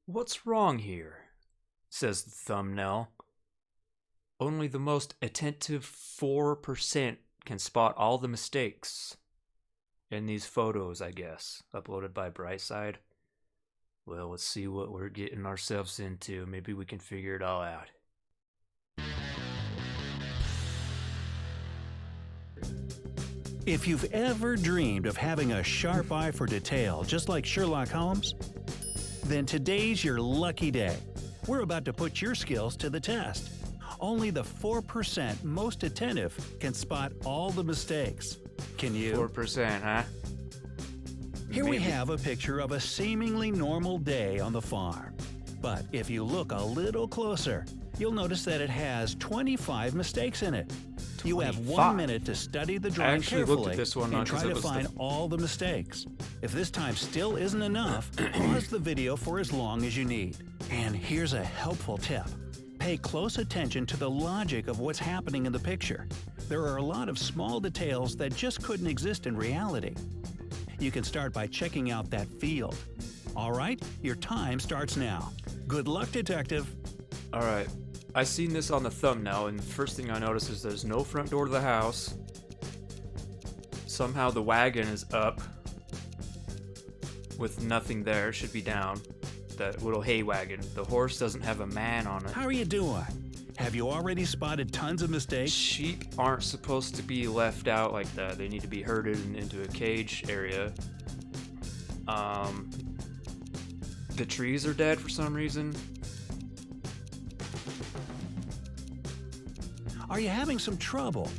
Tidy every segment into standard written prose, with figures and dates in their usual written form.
What's wrong here? Says the thumbnail. Only the most attentive 4% can spot all the mistakes in these photos, I guess, uploaded by Brightside. Well, let's see what we're getting ourselves into. Maybe we can figure it all out. If you've ever dreamed of having a sharp eye for detail, just like Sherlock Holmes, then today's your lucky day. We're about to put your skills to the test. Only the 4% most attentive can spot all the mistakes. Can you? 4%, huh? Here we have a picture of a seemingly normal day on the farm. But if you look a little closer, you'll notice that it has 25 mistakes in it. You have 1 minute to study the drawing carefully and try to find all the mistakes. If this time still isn't enough, pause the video for as long as you need. And here's a helpful tip. Pay close attention to the logic of what's happening in the picture. There are a lot of small details that just couldn't exist in reality. You can start by checking out that field. All right, your time starts now. Good luck, detective. All right. I seen this on the thumbnail, and the first thing I noticed is there's no front door to the house. Somehow the wagon is up with nothing there. Should be down. That little hay wagon. The horse doesn't have a man on it. How are you doing? Have you already spotted tons of mistakes? Sheep aren't supposed to be left out like that. They need to be herded into a cage area. The trees are dead for some reason. Are you having some trouble?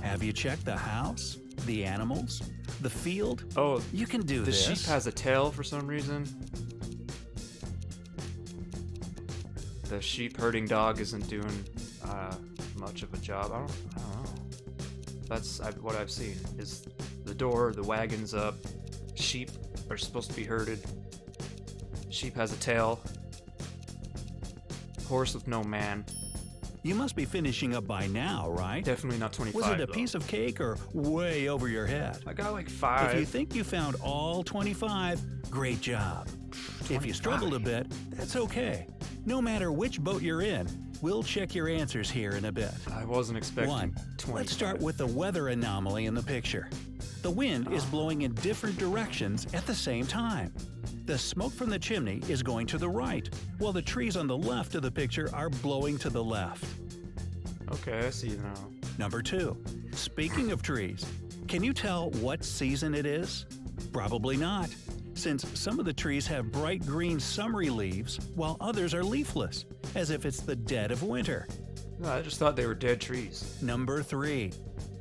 Have you checked the house, the animals, the field? Oh, you can do this. The sheep has a tail for some reason. The sheep herding dog isn't doing much of a job. I don't know. That's what I've seen. Is the door, the wagon's up. Sheep are supposed to be herded. Sheep has a tail. Horse with no man. You must be finishing up by now, right? Definitely not 25. Was it a piece of cake or way over your head? I got like 5. If you think you found all 25, great job. 25. If you struggled a bit, that's okay. No matter which boat you're in, we'll check your answers here in a bit. I wasn't expecting 25. Let's start with the weather anomaly in the picture. The wind is blowing in different directions at the same time. The smoke from the chimney is going to the right, while the trees on the left of the picture are blowing to the left. Okay, I see now. Number 2. Speaking of trees, can you tell what season it is? Probably not, since some of the trees have bright green summery leaves, while others are leafless, as if it's the dead of winter. No, I just thought they were dead trees. Number 3.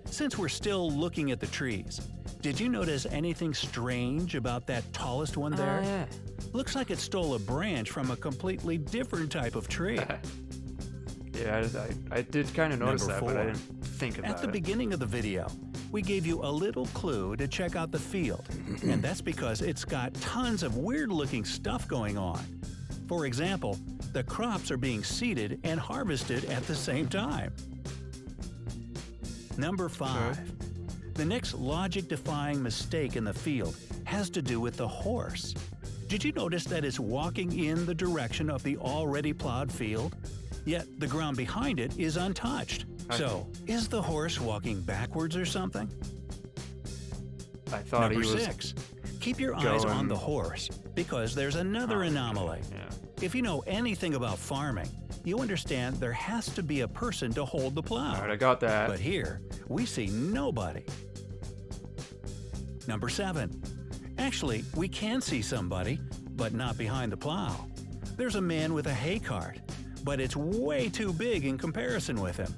Since we're still looking at the trees, did you notice anything strange about that tallest one there? Yeah. Looks like it stole a branch from a completely different type of tree. Yeah, I did kind of notice that, 4. but I didn't think about it. At the beginning of the video, we gave you a little clue to check out the field, and that's because it's got tons of weird-looking stuff going on. For example, the crops are being seeded and harvested at the same time. Number 5. Okay. The next logic-defying mistake in the field has to do with the horse. Did you notice that it's walking in the direction of the already plowed field? Yet the ground behind it is untouched. So, is the horse walking backwards or something? I thought Number he was 6. Keep your eyes on the horse, because there's another anomaly. Yeah. If you know anything about farming, you understand there has to be a person to hold the plow. All right, I got that. But here, we see nobody. Number 7. Actually, we can see somebody, but not behind the plow. There's a man with a hay cart, but it's way too big in comparison with him.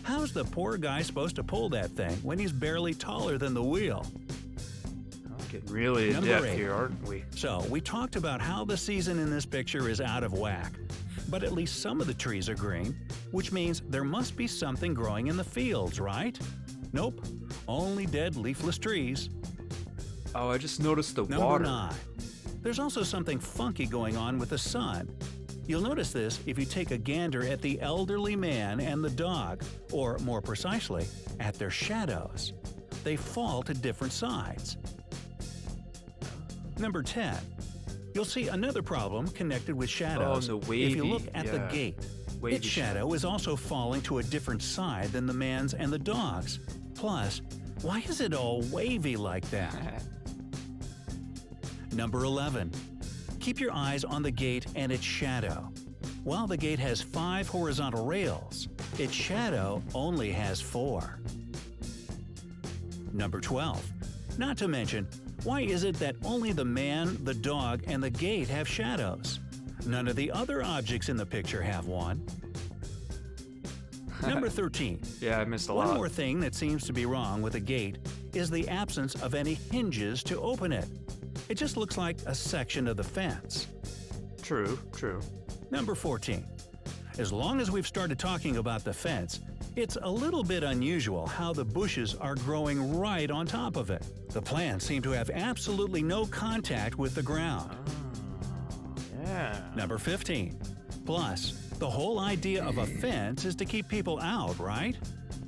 How's the poor guy supposed to pull that thing when he's barely taller than the wheel? We're getting really in depth here, aren't we? So, we talked about how the season in this picture is out of whack. But at least some of the trees are green, which means there must be something growing in the fields, right? Nope, only dead leafless trees. Oh, I just noticed the Number water. 9. There's also something funky going on with the sun. You'll notice this if you take a gander at the elderly man and the dog, or more precisely, at their shadows. They fall to different sides. Number 10. You'll see another problem connected with shadows. Oh, the wavy, if you look at the gate, wavy its shadow is also falling to a different side than the man's and the dog's. Plus, why is it all wavy like that? Number 11. Keep your eyes on the gate and its shadow. While the gate has 5 horizontal rails, its shadow only has 4. Number 12. Not to mention, why is it that only the man, the dog, and the gate have shadows? None of the other objects in the picture have one. Number 13. Yeah, I missed a lot. One more thing that seems to be wrong with the gate is the absence of any hinges to open it. It just looks like a section of the fence. True, true. Number 14. As long as we've started talking about the fence, it's a little bit unusual how the bushes are growing right on top of it. The plants seem to have absolutely no contact with the ground. Oh, yeah. Number 15. Plus, the whole idea of a fence is to keep people out, right?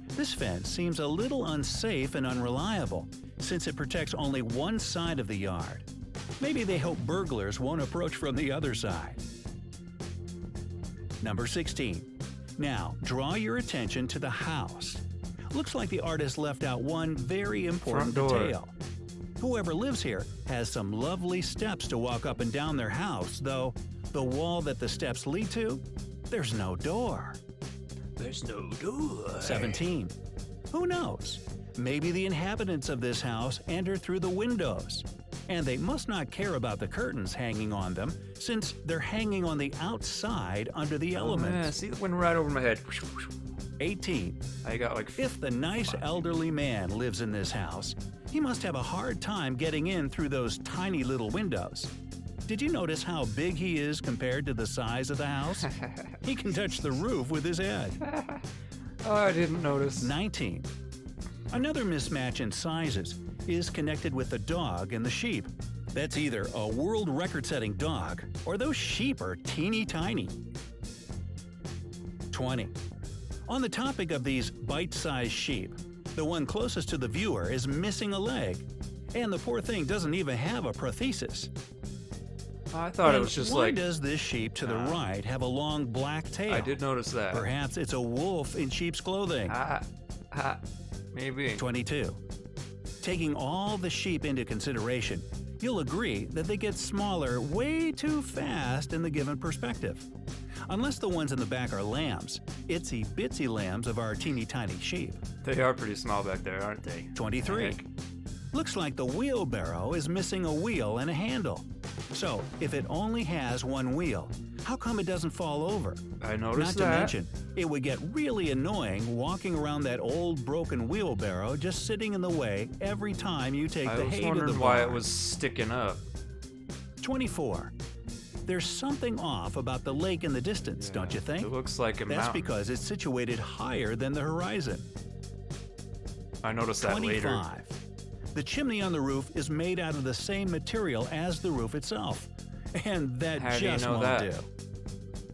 This fence seems a little unsafe and unreliable, since it protects only one side of the yard. Maybe they hope burglars won't approach from the other side. Number 16. Now, draw your attention to the house. Looks like the artist left out one very important Front door. detail. Whoever lives here has some lovely steps to walk up and down their house, though the wall that the steps lead to, there's no door. There's no door. 17. Who knows? Maybe the inhabitants of this house enter through the windows. And they must not care about the curtains hanging on them, since they're hanging on the outside under the elements. Yeah, see, it went right over my head. 18. I got like. If the nice elderly man lives in this house, he must have a hard time getting in through those tiny little windows. Did you notice how big he is compared to the size of the house? He can touch the roof with his head. Oh, I didn't notice. 19. Another mismatch in sizes is connected with the dog and the sheep. That's either a world record-setting dog or those sheep are teeny tiny. 20. On the topic of these bite-sized sheep, the one closest to the viewer is missing a leg, and the poor thing doesn't even have a prosthesis. I thought it was just why like. does this sheep to the right have a long black tail? I did notice that. Perhaps it's a wolf in sheep's clothing. Maybe. 22. Taking all the sheep into consideration, you'll agree that they get smaller way too fast in the given perspective. Unless the ones in the back are lambs, itsy-bitsy lambs of our teeny-tiny sheep. They are pretty small back there, aren't they? 23. Heck. Looks like the wheelbarrow is missing a wheel and a handle. So, if it only has one wheel, how come it doesn't fall over? I noticed Not that. to mention, it would get really annoying walking around that old broken wheelbarrow just sitting in the way every time you take I the was hay to wondering the why barn. it was sticking up. 24. There's something off about the lake in the distance, don't you think? It looks like a That's mountain. because it's situated higher than the horizon. I noticed that later. 25. The chimney on the roof is made out of the same material as the roof itself. And that How do you just know won't that? do.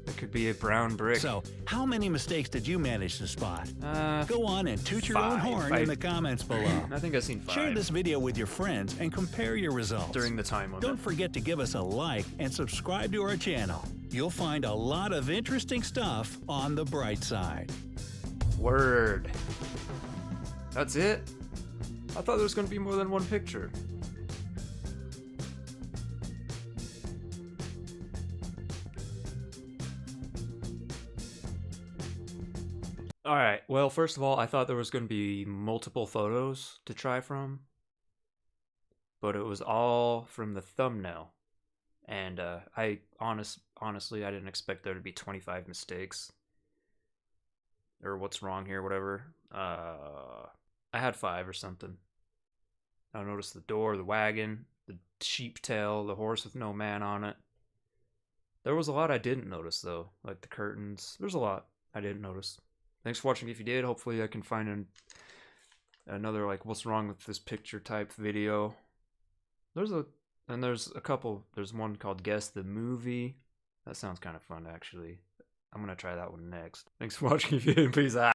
It could be a brown brick. So, how many mistakes did you manage to spot? Uh, Go on and toot your own 5. horn in the comments below. I think I've seen 5. Share this video with your friends and compare your results. during the time limit. Don't forget to give us a like and subscribe to our channel. You'll find a lot of interesting stuff on the bright side. Word. That's it? I thought there was going to be more than one picture. Alright, well, first of all, I thought there was going to be multiple photos to try from. But it was all from the thumbnail. And honestly, I didn't expect there to be 25 mistakes. Or what's wrong here, whatever. I had 5 or something. I noticed the door, the wagon, the sheep tail, the horse with no man on it. There was a lot I didn't notice, though. Like the curtains. There's a lot I didn't notice. Thanks for watching if you did. Hopefully I can find another, like, what's wrong with this picture type video. There's a couple. There's one called Guess the Movie. That sounds kind of fun, actually. I'm going to try that one next. Thanks for watching if you did. Peace out.